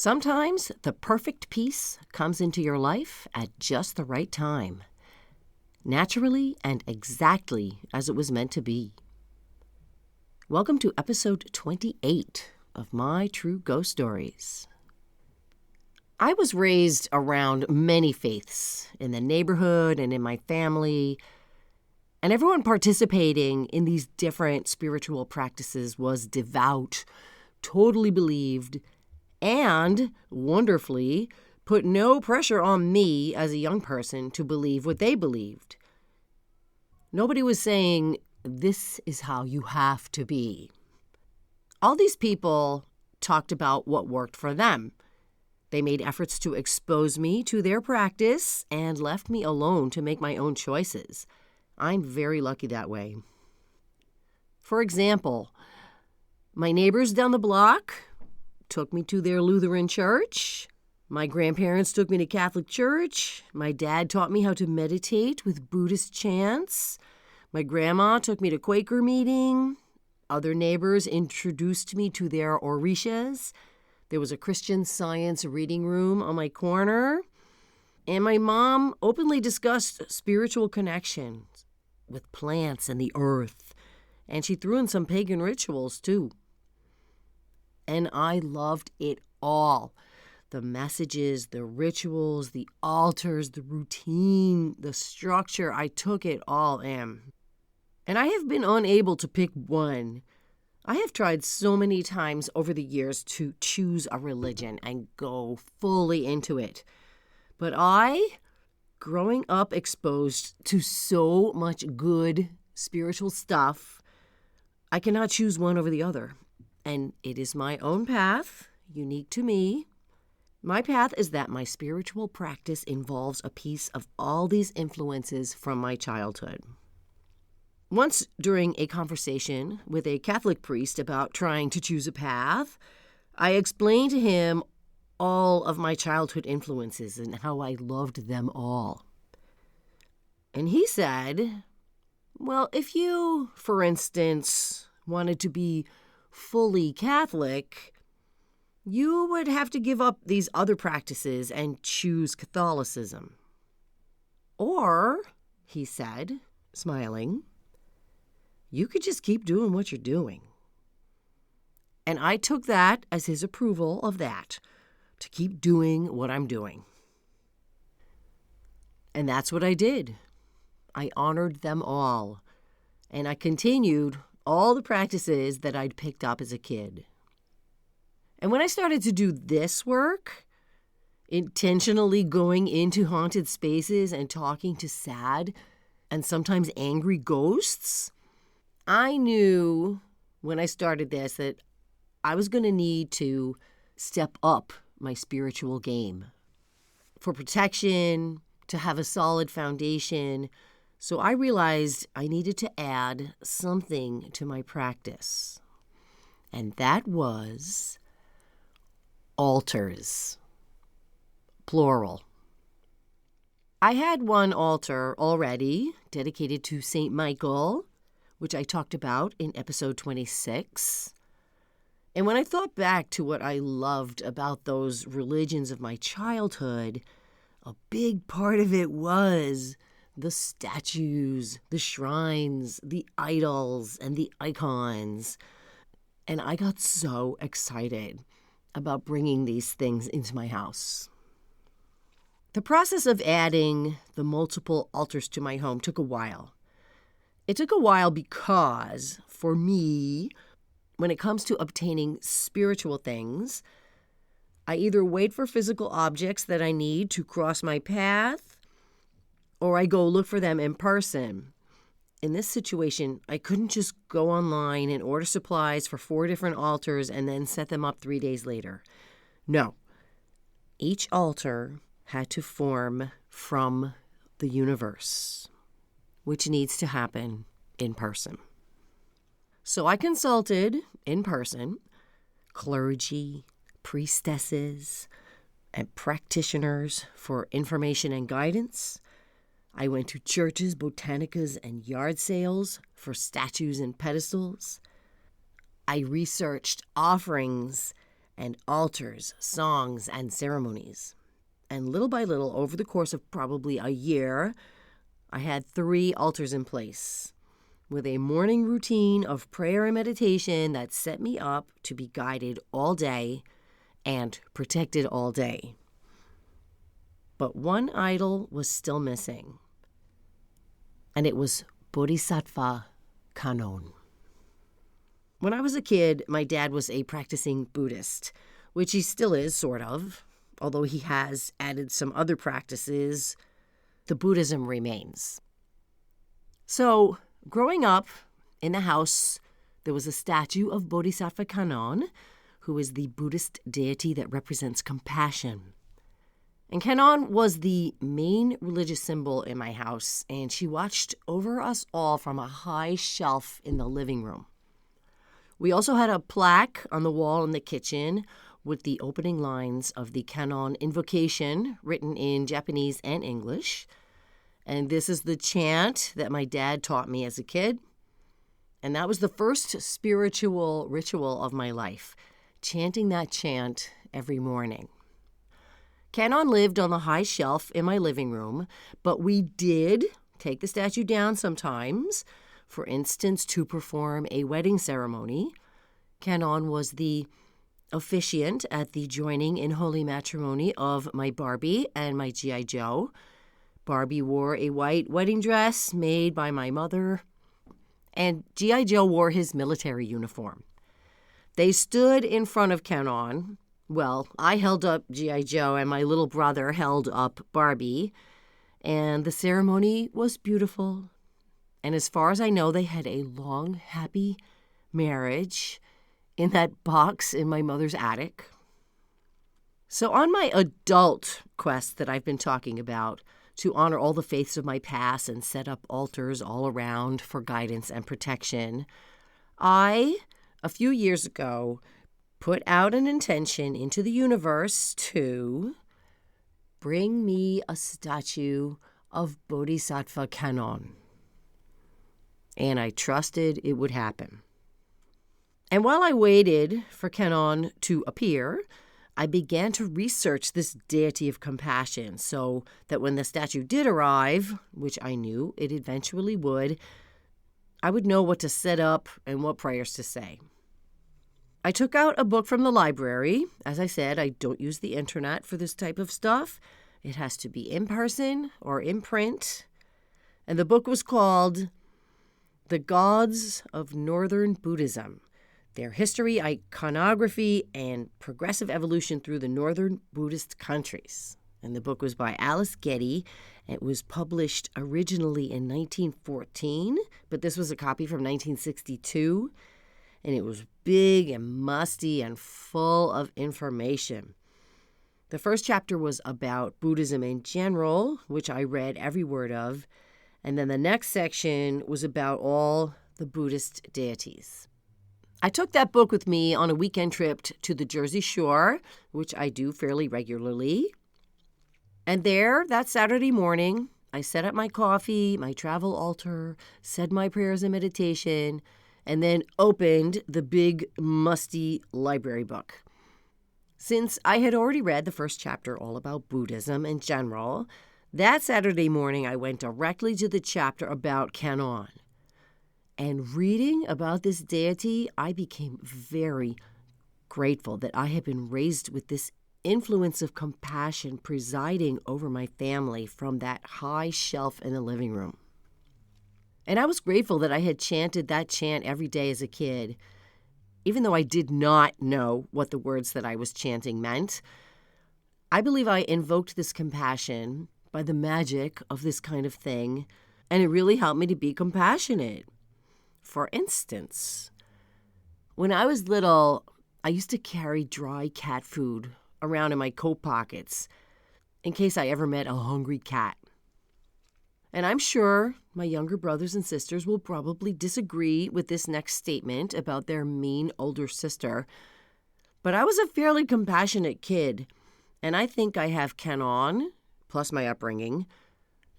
Sometimes the perfect piece comes into your life at just the right time, naturally and exactly as it was meant to be. Welcome to episode 28 of My True Ghost Stories. I was raised around many faiths in the neighborhood and in my family, and everyone participating in these different spiritual practices was devout, totally believed, and, wonderfully, put no pressure on me as a young person to believe what they believed. Nobody was saying, this is how you have to be. All these people talked about what worked for them. They made efforts to expose me to their practice and left me alone to make my own choices. I'm very lucky that way. For example, my neighbors down the block took me to their Lutheran church. My grandparents took me to Catholic church. My dad taught me how to meditate with Buddhist chants. My grandma took me to Quaker meeting. Other neighbors introduced me to their orishas. There was a Christian Science reading room on my corner. And my mom openly discussed spiritual connections with plants and the earth. And she threw in some pagan rituals too. And I loved it all. The messages, the rituals, the altars, the routine, the structure. I took it all in. And I have been unable to pick one. I have tried so many times over the years to choose a religion and go fully into it. But growing up exposed to so much good spiritual stuff, I cannot choose one over the other. And it is my own path, unique to me. My path is that my spiritual practice involves a piece of all these influences from my childhood. Once during a conversation with a Catholic priest about trying to choose a path, I explained to him all of my childhood influences and how I loved them all. And he said, well, if you, for instance, wanted to be fully Catholic, you would have to give up these other practices and choose Catholicism. Or, he said, smiling, you could just keep doing what you're doing. And I took that as his approval of that, to keep doing what I'm doing. And that's what I did. I honored them all, and I continued all the practices that I'd picked up as a kid. And when I started to do this work, intentionally going into haunted spaces and talking to sad and sometimes angry ghosts, I knew when I started this that I was going to need to step up my spiritual game for protection, to have a solid foundation. So I realized I needed to add something to my practice, and that was altars, plural. I had one altar already dedicated to St. Michael, which I talked about in episode 26. And when I thought back to what I loved about those religions of my childhood, a big part of it was the statues, the shrines, the idols, and the icons. And I got so excited about bringing these things into my house. The process of adding the multiple altars to my home took a while. It took a while because, for me, when it comes to obtaining spiritual things, I either wait for physical objects that I need to cross my path, or I go look for them in person. In this situation, I couldn't just go online and order supplies for 4 different altars and then set them up 3 days later. No. Each altar had to form from the universe, which needs to happen in person. So I consulted in person clergy, priestesses, and practitioners for information and guidance. I went to churches, botanicas, and yard sales for statues and pedestals. I researched offerings and altars, songs, and ceremonies. And little by little, over the course of probably a year, I had 3 altars in place, with a morning routine of prayer and meditation that set me up to be guided all day and protected all day. But one idol was still missing, and it was Bodhisattva Kannon. When I was a kid, my dad was a practicing Buddhist, which he still is, sort of. Although he has added some other practices, the Buddhism remains. So, growing up in the house, there was a statue of Bodhisattva Kannon, who is the Buddhist deity that represents compassion. And Kannon was the main religious symbol in my house, and she watched over us all from a high shelf in the living room. We also had a plaque on the wall in the kitchen with the opening lines of the Kannon invocation written in Japanese and English. And this is the chant that my dad taught me as a kid. And that was the first spiritual ritual of my life, chanting that chant every morning. Kannon lived on the high shelf in my living room, but we did take the statue down sometimes, for instance, to perform a wedding ceremony. Kannon was the officiant at the joining in holy matrimony of my Barbie and my G.I. Joe. Barbie wore a white wedding dress made by my mother, and G.I. Joe wore his military uniform. They stood in front of Kannon. Well, I held up G.I. Joe and my little brother held up Barbie, and the ceremony was beautiful. And as far as I know, they had a long, happy marriage in that box in my mother's attic. So on my adult quest that I've been talking about, to honor all the faiths of my past and set up altars all around for guidance and protection, I, a few years ago, put out an intention into the universe to bring me a statue of Bodhisattva Kannon. And I trusted it would happen. And while I waited for Kannon to appear, I began to research this deity of compassion so that when the statue did arrive, which I knew it eventually would, I would know what to set up and what prayers to say. I took out a book from the library. As I said, I don't use the internet for this type of stuff. It has to be in person or in print. And the book was called The Gods of Northern Buddhism: Their History, Iconography, and Progressive Evolution Through the Northern Buddhist Countries. And the book was by Alice Getty. It was published originally in 1914, but this was a copy from 1962. And it was big and musty and full of information. The first chapter was about Buddhism in general, which I read every word of. And then the next section was about all the Buddhist deities. I took that book with me on a weekend trip to the Jersey Shore, which I do fairly regularly. And there, that Saturday morning, I set up my coffee, my travel altar, said my prayers and meditation, and then opened the big, musty library book. Since I had already read the first chapter all about Buddhism in general, that Saturday morning I went directly to the chapter about Kannon. And reading about this deity, I became very grateful that I had been raised with this influence of compassion presiding over my family from that high shelf in the living room. And I was grateful that I had chanted that chant every day as a kid, even though I did not know what the words that I was chanting meant. I believe I invoked this compassion by the magic of this kind of thing, and it really helped me to be compassionate. For instance, when I was little, I used to carry dry cat food around in my coat pockets in case I ever met a hungry cat. And I'm sure my younger brothers and sisters will probably disagree with this next statement about their mean older sister, but I was a fairly compassionate kid, and I think I have Kannon, plus my upbringing,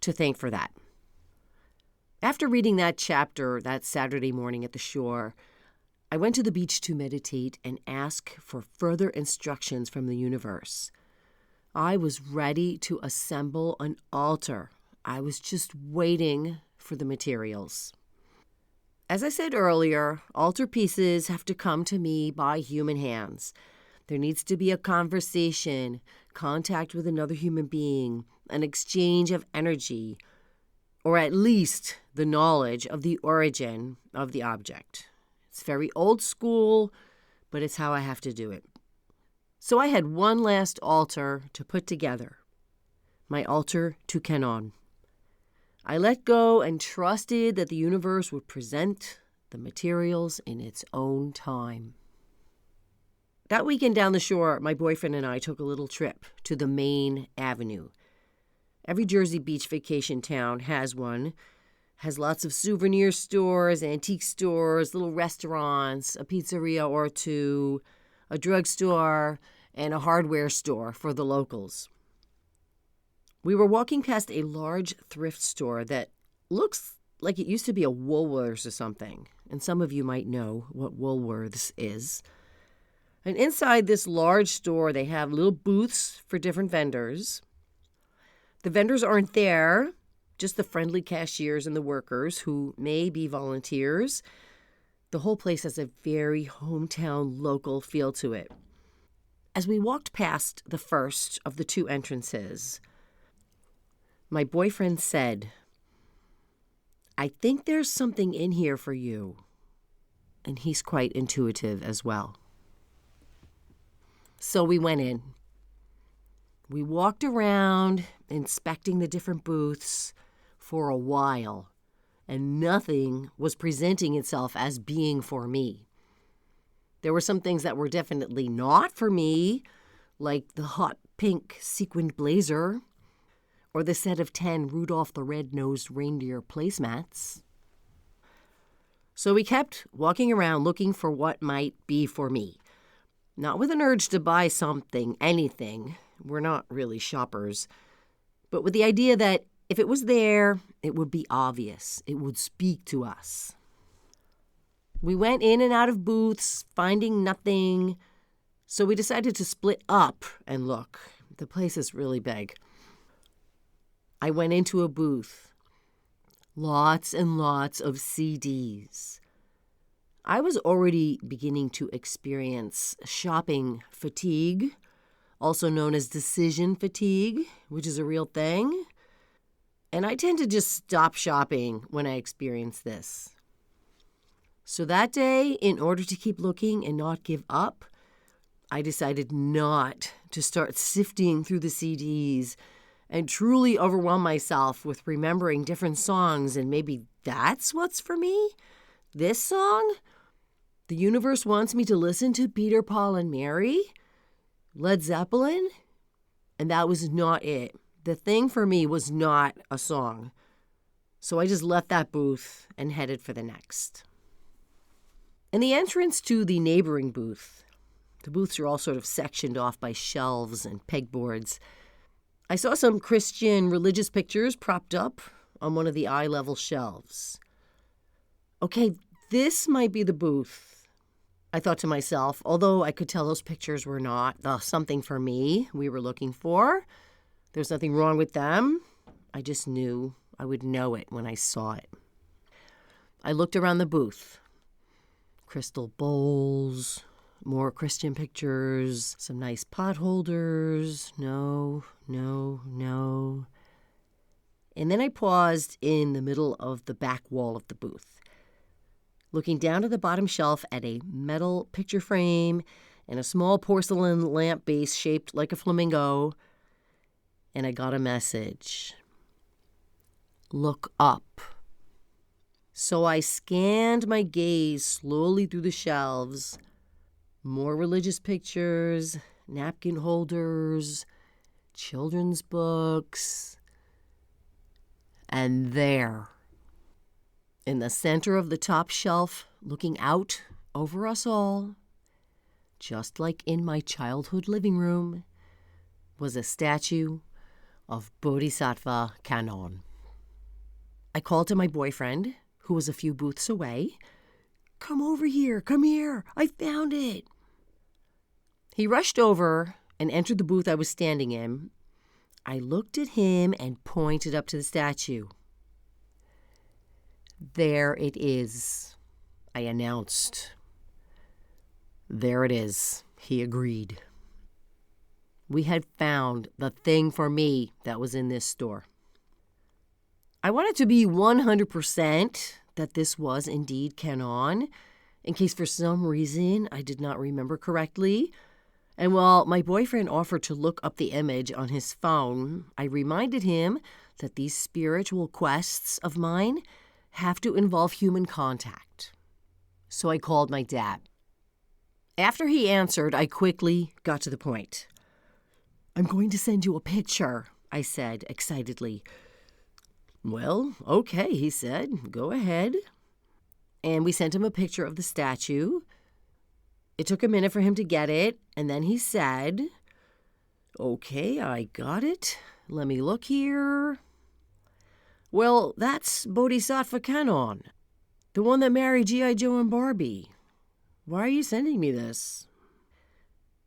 to thank for that. After reading that chapter that Saturday morning at the shore, I went to the beach to meditate and ask for further instructions from the universe. I was ready to assemble an altar. I was just waiting for the materials. As I said earlier, altar pieces have to come to me by human hands. There needs to be a conversation, contact with another human being, an exchange of energy, or at least the knowledge of the origin of the object. It's very old school, but it's how I have to do it. So I had one last altar to put together, my altar to Kanon. I let go and trusted that the universe would present the materials in its own time. That weekend down the shore, my boyfriend and I took a little trip to the Main Avenue. Every Jersey Beach vacation town has one. Has lots of souvenir stores, antique stores, little restaurants, a pizzeria or two, a drugstore, and a hardware store for the locals. We were walking past a large thrift store that looks like it used to be a Woolworths or something, and some of you might know what Woolworths is. And inside this large store, they have little booths for different vendors. The vendors aren't there, just the friendly cashiers and the workers who may be volunteers. The whole place has a very hometown local feel to it. As we walked past the first of the two entrances, my boyfriend said, "I think there's something in here for you." And he's quite intuitive as well. So we went in. We walked around inspecting the different booths for a while, and nothing was presenting itself as being for me. There were some things that were definitely not for me, like the hot pink sequined blazer, or the set of 10 Rudolph the Red-Nosed Reindeer placemats. So we kept walking around looking for what might be for me. Not with an urge to buy something, anything. We're not really shoppers. But with the idea that if it was there, it would be obvious. It would speak to us. We went in and out of booths, finding nothing. So we decided to split up and look. The place is really big. I went into a booth. Lots and lots of CDs. I was already beginning to experience shopping fatigue, also known as decision fatigue, which is a real thing. And I tend to just stop shopping when I experience this. So that day, in order to keep looking and not give up, I decided not to start sifting through the CDs and truly overwhelm myself with remembering different songs, and maybe that's what's for me? This song? The universe wants me to listen to Peter, Paul, and Mary? Led Zeppelin? And that was not it. The thing for me was not a song. So I just left that booth and headed for the next. In the entrance to the neighboring booth, the booths are all sort of sectioned off by shelves and pegboards. I saw some Christian religious pictures propped up on one of the eye-level shelves. Okay, this might be the booth, I thought to myself, although I could tell those pictures were not the something for me we were looking for. There's nothing wrong with them. I just knew I would know it when I saw it. I looked around the booth. Crystal bowls, more Christian pictures, some nice pot holders. No. And then I paused in the middle of the back wall of the booth, looking down to the bottom shelf at a metal picture frame and a small porcelain lamp base shaped like a flamingo, and I got a message. Look up. So I scanned my gaze slowly through the shelves. More religious pictures, napkin holders, children's books. And there, in the center of the top shelf, looking out over us all, just like in my childhood living room, was a statue of Bodhisattva Kanon. I called to my boyfriend, who was a few booths away. Come over here, come here, I found it. He rushed over and entered the booth I was standing in. I looked at him and pointed up to the statue. There it is, I announced. There it is, he agreed. We had found the thing for me that was in this store. I wanted to be 100% that this was indeed Canon, in case for some reason I did not remember correctly. And while my boyfriend offered to look up the image on his phone, I reminded him that these spiritual quests of mine have to involve human contact. So I called my dad. After he answered, I quickly got to the point. I'm going to send you a picture, I said excitedly. Well, okay, he said. Go ahead. And we sent him a picture of the statue. It took a minute for him to get it, and then he said, okay, I got it. Let me look here. Well, that's Bodhisattva Canon, the one that married G.I. Joe and Barbie. Why are you sending me this?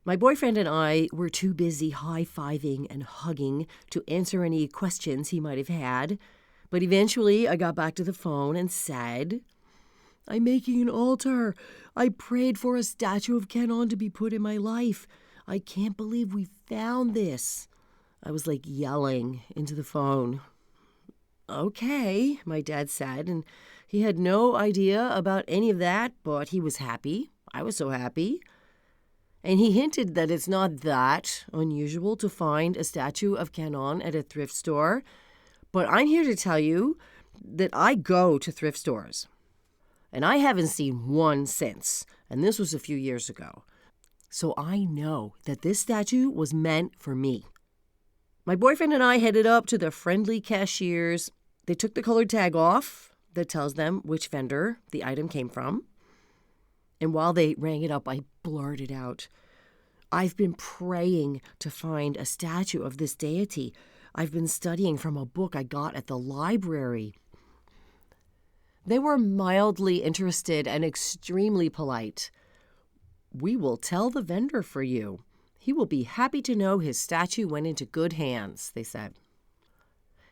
My boyfriend and I were too busy high-fiving and hugging to answer any questions he might have had, but eventually I got back to the phone and said, I'm making an altar. I prayed for a statue of Canon to be put in my life. I can't believe we found this. I was like yelling into the phone. Okay, my dad said, and he had no idea about any of that, but he was happy. I was so happy. And he hinted that it's not that unusual to find a statue of Canon at a thrift store, but I'm here to tell you that I go to thrift stores. And I haven't seen one since, and this was a few years ago. So I know that this statue was meant for me. My boyfriend and I headed up to the friendly cashiers. They took the colored tag off that tells them which vendor the item came from. And while they rang it up, I blurted out, I've been praying to find a statue of this deity. I've been studying from a book I got at the library. They were mildly interested and extremely polite. We will tell the vendor for you. He will be happy to know his statue went into good hands, they said.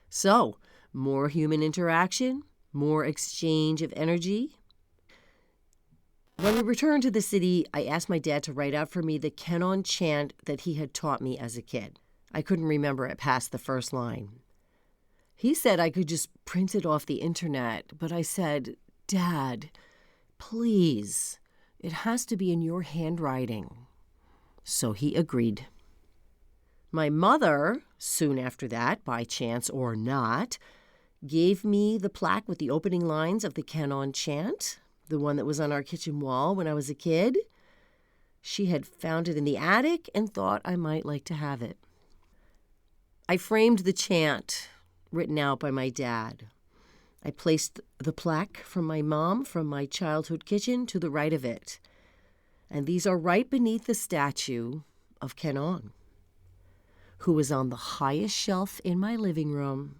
So, more human interaction, more exchange of energy. When we returned to the city, I asked my dad to write out for me the Canon chant that he had taught me as a kid. I couldn't remember it past the first line. He said I could just print it off the internet, but I said, Dad, please, it has to be in your handwriting. So he agreed. My mother, soon after that, by chance or not, gave me the plaque with the opening lines of the Canon chant, the one that was on our kitchen wall when I was a kid. She had found it in the attic and thought I might like to have it. I framed the chant written out by my dad. I placed the plaque from my mom from my childhood kitchen to the right of it. And these are right beneath the statue of Canon, who was on the highest shelf in my living room,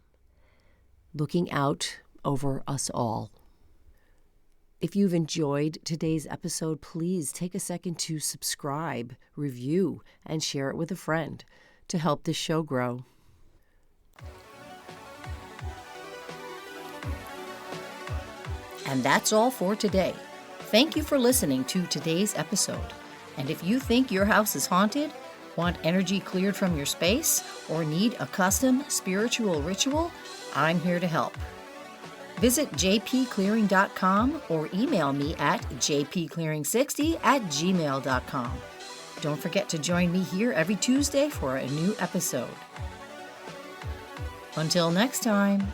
looking out over us all. If you've enjoyed today's episode, please take a second to subscribe, review, and share it with a friend to help this show grow. And that's all for today. Thank you for listening to today's episode. And if you think your house is haunted, want energy cleared from your space, or need a custom spiritual ritual, I'm here to help. Visit jpclearing.com or email me at jpclearing60@gmail.com. Don't forget to join me here every Tuesday for a new episode. Until next time.